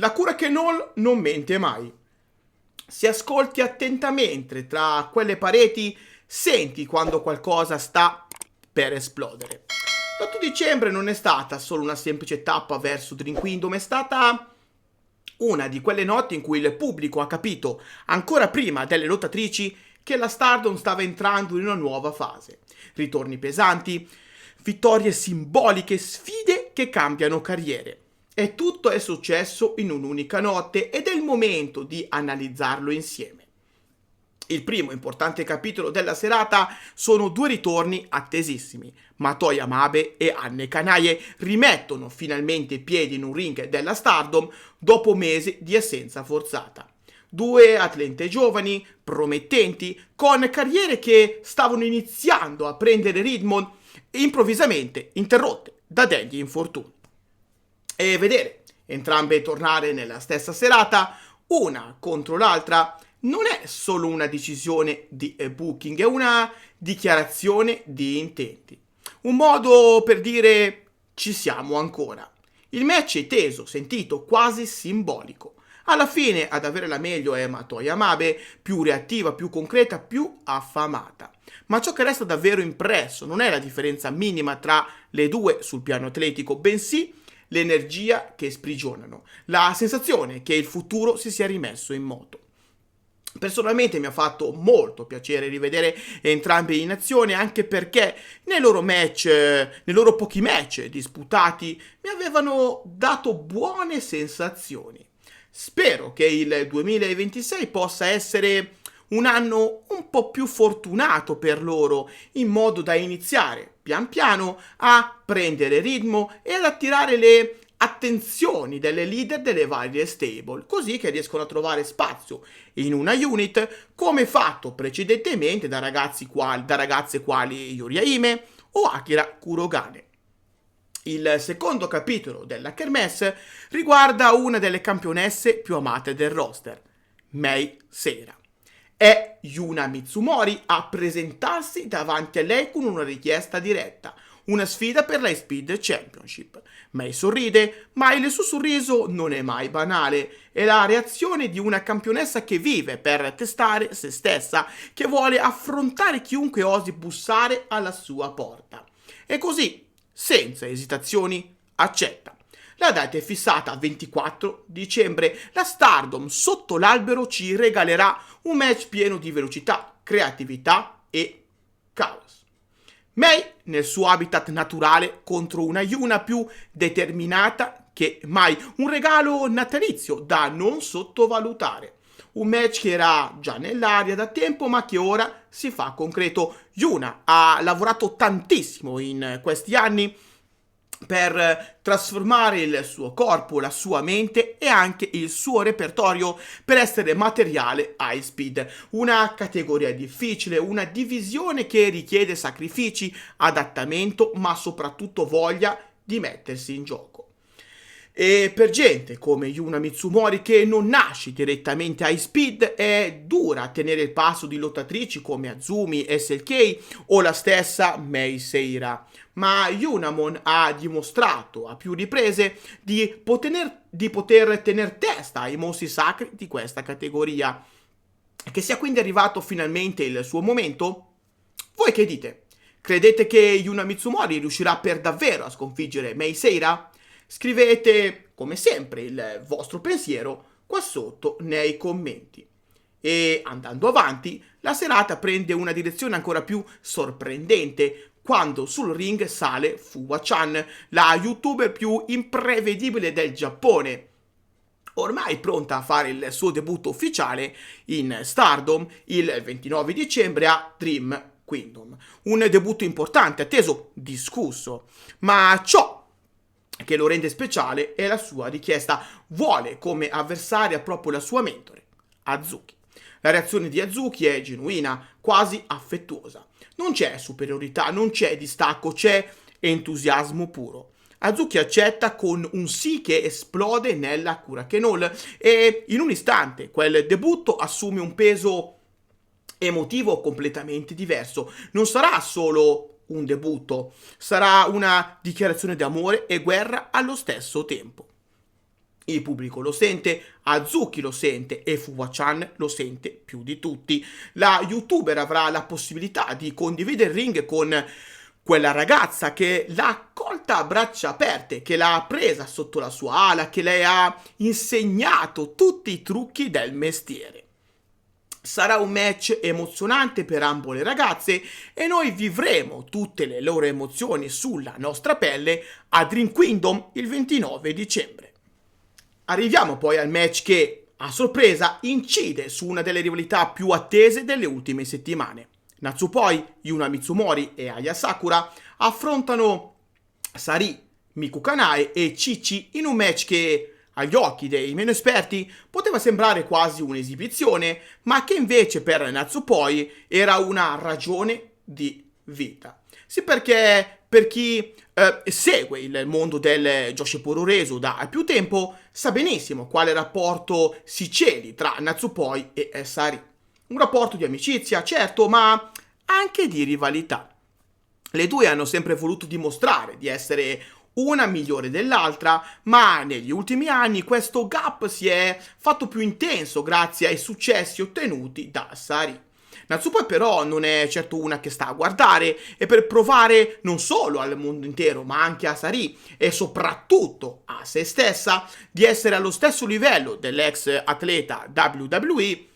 La Curakenol non mente mai. Se ascolti attentamente tra quelle pareti, senti quando qualcosa sta per esplodere. L'8 dicembre non è stata solo una semplice tappa verso Dream Kingdom, è stata una di quelle notti in cui il pubblico ha capito, ancora prima delle lottatrici, che la Stardom stava entrando in una nuova fase. Ritorni pesanti, vittorie simboliche, sfide che cambiano carriere. E tutto è successo in un'unica notte ed è il momento di analizzarlo insieme. Il primo importante capitolo della serata sono due ritorni attesissimi. Mato Yamabe e Anne Kanaye rimettono finalmente piedi in un ring della Stardom dopo mesi di assenza forzata. Due atlete giovani, promettenti, con carriere che stavano iniziando a prendere ritmo, improvvisamente interrotte da degli infortuni. E vedere entrambe tornare nella stessa serata, una contro l'altra, non è solo una decisione di booking, è una dichiarazione di intenti. Un modo per dire ci siamo ancora. Il match è teso, sentito, quasi simbolico. Alla fine ad avere la meglio è Mato Yamabe, più reattiva, più concreta, più affamata. Ma ciò che resta davvero impresso non è la differenza minima tra le due sul piano atletico, bensì l'energia che sprigionano, la sensazione che il futuro si sia rimesso in moto. Personalmente mi ha fatto molto piacere rivedere entrambi in azione, anche perché nei loro pochi match disputati mi avevano dato buone sensazioni. Spero che il 2026 possa essere un anno un po' più fortunato per loro, in modo da iniziare pian piano a prendere ritmo e ad attirare le attenzioni delle leader delle varie stable, così che riescono a trovare spazio in una unit come fatto precedentemente da ragazze quali Yuri Aime o Akira Kurogane. Il secondo capitolo della Kermesse riguarda una delle campionesse più amate del roster, Mei Seira. È Yuna Mitsumori a presentarsi davanti a lei con una richiesta diretta, una sfida per la Speed Championship. Mei sorride, ma il suo sorriso non è mai banale, è la reazione di una campionessa che vive per testare se stessa, che vuole affrontare chiunque osi bussare alla sua porta. E così, senza esitazioni, accetta. La data è fissata a 24 dicembre. La Stardom sotto l'albero ci regalerà un match pieno di velocità, creatività e caos. Mei nel suo habitat naturale contro una Yuna più determinata che mai. Un regalo natalizio da non sottovalutare. Un match che era già nell'aria da tempo ma che ora si fa concreto. Yuna ha lavorato tantissimo in questi anni per trasformare il suo corpo, la sua mente e anche il suo repertorio per essere materiale high speed. Una categoria difficile, una divisione che richiede sacrifici, adattamento, ma soprattutto voglia di mettersi in gioco. E per gente come Yuna Mitsumori che non nasce direttamente high speed è dura tenere il passo di lottatrici come Azumi, SLK o la stessa Mei Seira. Ma Yunamon ha dimostrato a più riprese di poter tener testa ai mostri sacri di questa categoria. Che sia quindi arrivato finalmente il suo momento? Voi che dite? Credete che Yuna Mitsumori riuscirà per davvero a sconfiggere Mei Seira? Scrivete, come sempre, il vostro pensiero qua sotto nei commenti. E andando avanti, la serata prende una direzione ancora più sorprendente quando sul ring sale Fuwa-chan, la youtuber più imprevedibile del Giappone. Ormai pronta a fare il suo debutto ufficiale in Stardom il 29 dicembre a Dream Kingdom. Un debutto importante, atteso, discusso, ma ciò che lo rende speciale è la sua richiesta. Vuole come avversaria proprio la sua mentore, Hazuki. La reazione di Hazuki è genuina, quasi affettuosa. Non c'è superiorità, non c'è distacco, c'è entusiasmo puro. Hazuki accetta con un sì che esplode nella Curakenol e in un istante quel debutto assume un peso emotivo completamente diverso. Non sarà solo un debutto, sarà una dichiarazione d'amore e guerra allo stesso tempo. Il pubblico lo sente, Azuki lo sente e Fuwa-chan lo sente più di tutti. La youtuber avrà la possibilità di condividere il ring con quella ragazza che l'ha accolta a braccia aperte, che l'ha presa sotto la sua ala, che le ha insegnato tutti i trucchi del mestiere. Sarà un match emozionante per ambo le ragazze e noi vivremo tutte le loro emozioni sulla nostra pelle a Dream Kingdom il 29 dicembre. Arriviamo poi al match che, a sorpresa, incide su una delle rivalità più attese delle ultime settimane. Natsupoi, Yuna Mitsumori e Aya Sakura affrontano Sari, Miku Kanae e Chichi in un match che, agli occhi dei meno esperti, poteva sembrare quasi un'esibizione, ma che invece per Natsupoi era una ragione di vita. Sì, perché per chi segue il mondo del Joshi Puroresu da più tempo sa benissimo quale rapporto si celi tra Natsupoi e Sari. Un rapporto di amicizia, certo, ma anche di rivalità. Le due hanno sempre voluto dimostrare di essere una migliore dell'altra, ma negli ultimi anni questo gap si è fatto più intenso grazie ai successi ottenuti da Sari. Natsupoi però non è certo una che sta a guardare e per provare non solo al mondo intero ma anche a Sari e soprattutto a se stessa di essere allo stesso livello dell'ex atleta WWE,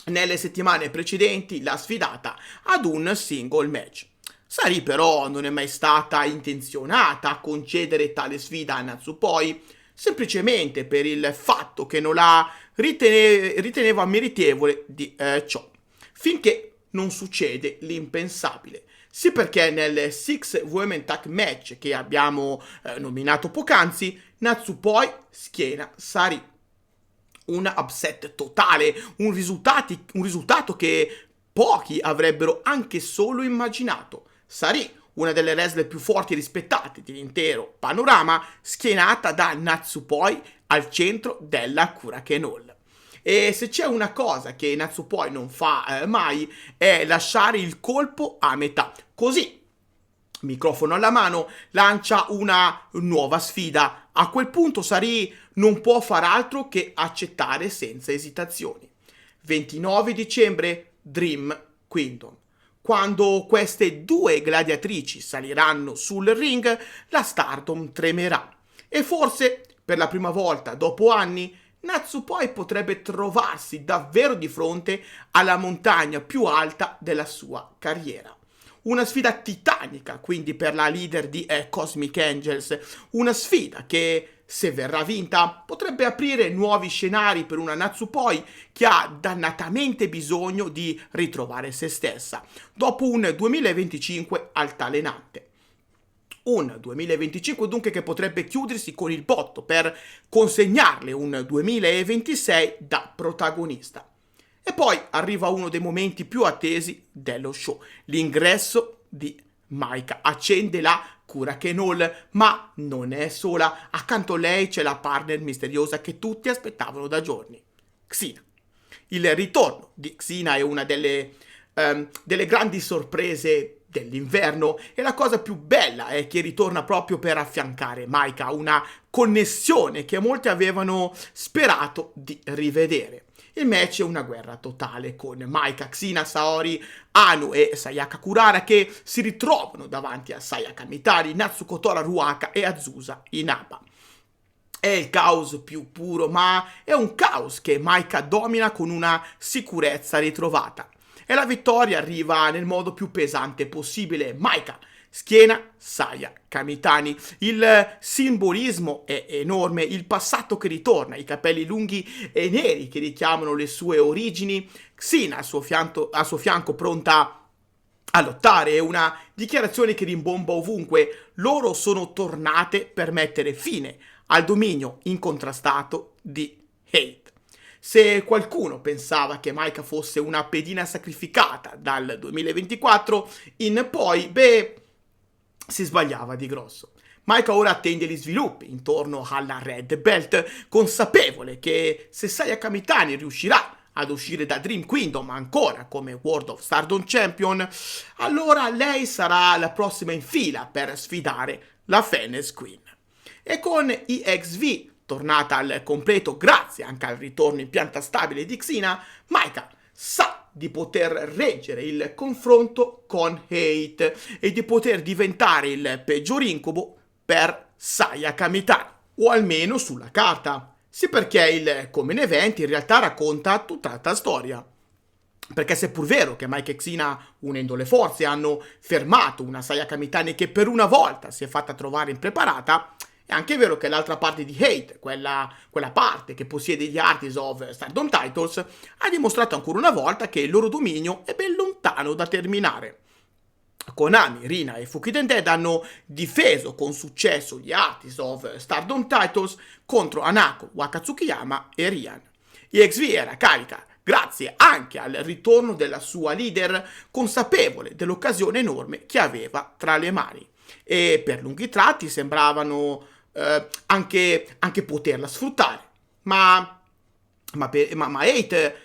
nelle settimane precedenti l'ha sfidata ad un single match. Sari però non è mai stata intenzionata a concedere tale sfida a Natsupoi, semplicemente per il fatto che non la riteneva meritevole di ciò. Finché non succede l'impensabile. Sì, perché nel Six Women Tag Match che abbiamo nominato poc'anzi, Natsupoi schiena Sari. Un upset totale, un risultato che pochi avrebbero anche solo immaginato. Sari, una delle wrestler più forti e rispettate dell'intero panorama, schienata da Natsupoi al centro della Korakuen Hall. E se c'è una cosa che Natsupoi non fa mai è lasciare il colpo a metà. Così, microfono alla mano, lancia una nuova sfida. A quel punto Sari non può far altro che accettare senza esitazioni. 29 dicembre, Dream Kingdom. Quando queste due gladiatrici saliranno sul ring, la Stardom tremerà. E forse, per la prima volta dopo anni, Natsupoi potrebbe trovarsi davvero di fronte alla montagna più alta della sua carriera. Una sfida titanica, quindi, per la leader di Cosmic Angels, una sfida che, se verrà vinta, potrebbe aprire nuovi scenari per una Natsupoi che ha dannatamente bisogno di ritrovare se stessa, dopo un 2025 altalenante. Un 2025 dunque che potrebbe chiudersi con il botto per consegnarle un 2026 da protagonista. E poi arriva uno dei momenti più attesi dello show, l'ingresso di Maika. Accende la Korakuen Hall, ma non è sola, accanto a lei c'è la partner misteriosa che tutti aspettavano da giorni, Xina. Il ritorno di Xina è una delle grandi sorprese dell'inverno e la cosa più bella è che ritorna proprio per affiancare Maika, una connessione che molti avevano sperato di rivedere. Il match è una guerra totale con Maika, Xina, Saori, Anu e Sayaka Kurara che si ritrovano davanti a Sayaka Mitari, Natsuko Tora Ruaka e Azusa Inaba. È il caos più puro, ma è un caos che Maika domina con una sicurezza ritrovata. E la vittoria arriva nel modo più pesante possibile. Maika schiena Sayaka Mitani. Il simbolismo è enorme, il passato che ritorna, i capelli lunghi e neri che richiamano le sue origini, Xina al suo fianco pronta a lottare, è una dichiarazione che rimbomba ovunque. Loro sono tornate per mettere fine al dominio incontrastato di Hate. Se qualcuno pensava che Maika fosse una pedina sacrificata dal 2024 in poi, si sbagliava di grosso. Maika ora attende gli sviluppi intorno alla Red Belt, consapevole che se Sayaka Mitani riuscirà ad uscire da Dream Kingdom ancora come World of Stardom Champion, allora lei sarà la prossima in fila per sfidare la Phoenix Queen. E con EXV tornata al completo grazie anche al ritorno in pianta stabile di Xina, Maika sa di poter reggere il confronto con Hate e di poter diventare il peggior incubo per Saya Kamitani, o almeno sulla carta. Sì, perché il Come Event in realtà racconta tutt'altra storia. Perché seppur vero che Mike e Xina, unendo le forze, hanno fermato una Saya Kamitani che per una volta si è fatta trovare impreparata, è anche vero che l'altra parte di Hate, quella parte che possiede gli Artists of Stardom Titles, ha dimostrato ancora una volta che il loro dominio è ben lontano da terminare. Konami, Rina e Fukiden Dead hanno difeso con successo gli Artists of Stardom Titles contro Hanako, Wakatsukiyama e Rian. EXV era carica grazie anche al ritorno della sua leader, consapevole dell'occasione enorme che aveva tra le mani. E per lunghi tratti sembravano anche poterla sfruttare. Ma Hate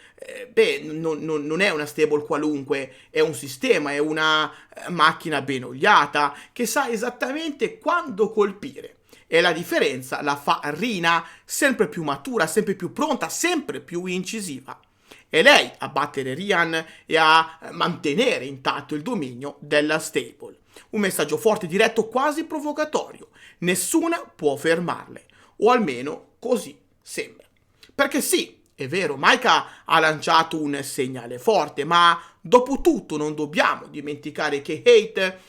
non è una stable qualunque, è un sistema, è una macchina ben oliata che sa esattamente quando colpire. E la differenza la fa Rina, sempre più matura, sempre più pronta, sempre più incisiva. È lei a battere Rian e a mantenere intatto il dominio della stable. Un messaggio forte, diretto, quasi provocatorio. Nessuna può fermarle, o almeno così sembra. Perché sì, è vero, Maika ha lanciato un segnale forte, ma dopo tutto non dobbiamo dimenticare che Hate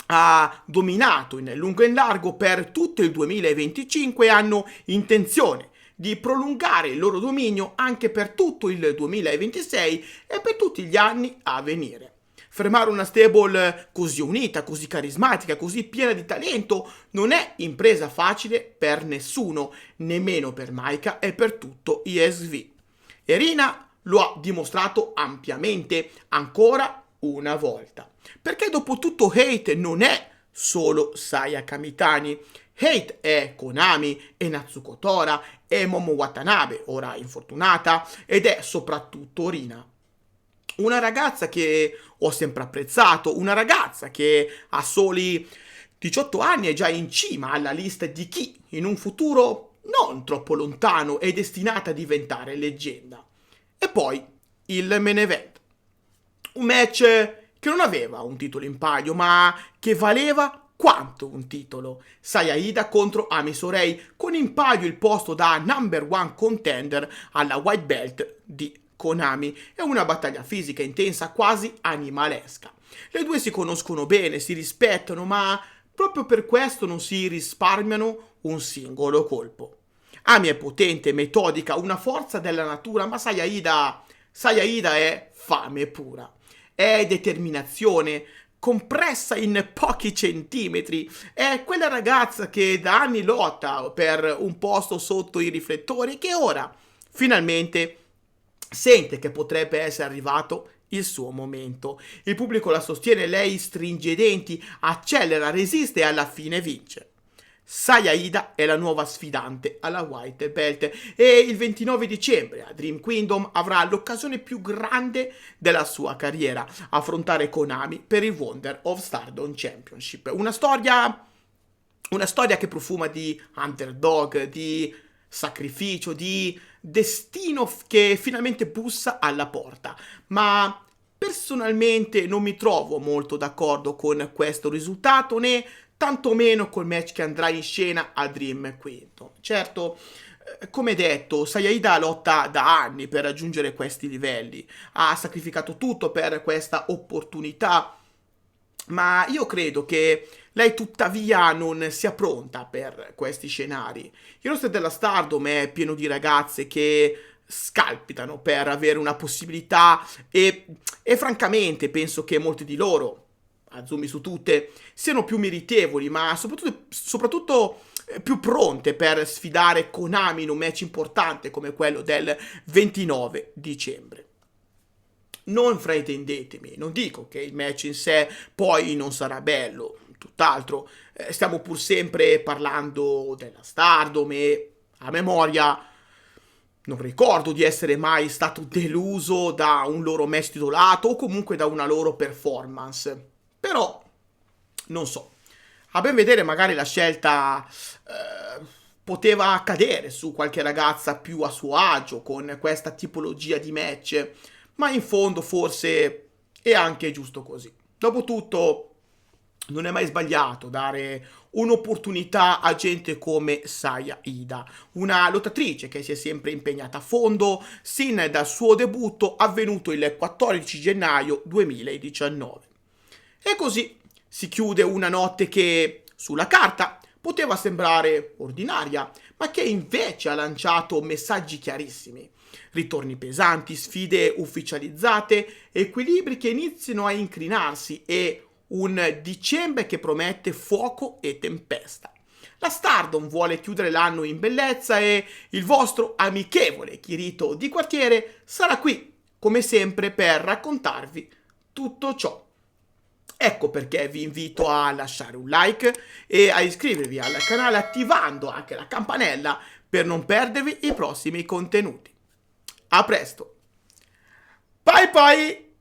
ha dominato in lungo e in largo per tutto il 2025 e hanno intenzione di prolungare il loro dominio anche per tutto il 2026 e per tutti gli anni a venire. Fermare una stable così unita, così carismatica, così piena di talento non è impresa facile per nessuno, nemmeno per Maika e per tutto ESV. E Rina lo ha dimostrato ampiamente ancora una volta. Perché dopo tutto Hate non è solo Saya Kamitani. Hate è Konami, è Natsuko Tora, è Momo Watanabe, ora infortunata, ed è soprattutto Rina. Una ragazza che ho sempre apprezzato, una ragazza che a soli 18 anni è già in cima alla lista di chi in un futuro non troppo lontano è destinata a diventare leggenda. E poi il main event. Un match che non aveva un titolo in palio, ma che valeva quanto un titolo. Saya Ida contro Ami Sourei, con in palio il posto da number one contender alla white belt di Konami. È una battaglia fisica intensa, quasi animalesca. Le due si conoscono bene, si rispettano, ma proprio per questo non si risparmiano un singolo colpo. Ami è potente, metodica, una forza della natura, ma Saya Ida è fame pura. È determinazione, compressa in pochi centimetri. È quella ragazza che da anni lotta per un posto sotto i riflettori, che ora finalmente sente che potrebbe essere arrivato il suo momento. Il pubblico la sostiene, lei stringe i denti, accelera, resiste e alla fine vince. Saya Ida è la nuova sfidante alla White Belt e il 29 dicembre a Dream Kingdom avrà l'occasione più grande della sua carriera, affrontare Konami per il Wonder of Stardom Championship. Una storia che profuma di underdog, di sacrificio, di destino che finalmente bussa alla porta. Ma personalmente non mi trovo molto d'accordo con questo risultato, né tantomeno col match che andrà in scena a Dream Kingdom. Certo, come detto, Saya Ida lotta da anni per raggiungere questi livelli, ha sacrificato tutto per questa opportunità, ma io credo che lei tuttavia non sia pronta per questi scenari. Il roster della Stardom è pieno di ragazze che scalpitano per avere una possibilità e francamente penso che molti di loro, a zoom su tutte, siano più meritevoli, ma soprattutto più pronte per sfidare Konami in un match importante come quello del 29 dicembre. Non fraintendetemi, non dico che il match in sé poi non sarà bello, tutt'altro, stiamo pur sempre parlando della Stardom e a memoria non ricordo di essere mai stato deluso da un loro match titolato o comunque da una loro performance. Però, non so, a ben vedere magari la scelta poteva accadere su qualche ragazza più a suo agio con questa tipologia di match, ma in fondo forse è anche giusto così. Dopotutto non è mai sbagliato dare un'opportunità a gente come Saya Ida, una lottatrice che si è sempre impegnata a fondo sin dal suo debutto avvenuto il 14 gennaio 2019. E così si chiude una notte che, sulla carta, poteva sembrare ordinaria, ma che invece ha lanciato messaggi chiarissimi. Ritorni pesanti, sfide ufficializzate, equilibri che iniziano a incrinarsi e un dicembre che promette fuoco e tempesta. La Stardom vuole chiudere l'anno in bellezza e il vostro amichevole Kirito di quartiere sarà qui, come sempre, per raccontarvi tutto ciò. Ecco perché vi invito a lasciare un like e a iscrivervi al canale attivando anche la campanella per non perdervi i prossimi contenuti. A presto! Bye bye!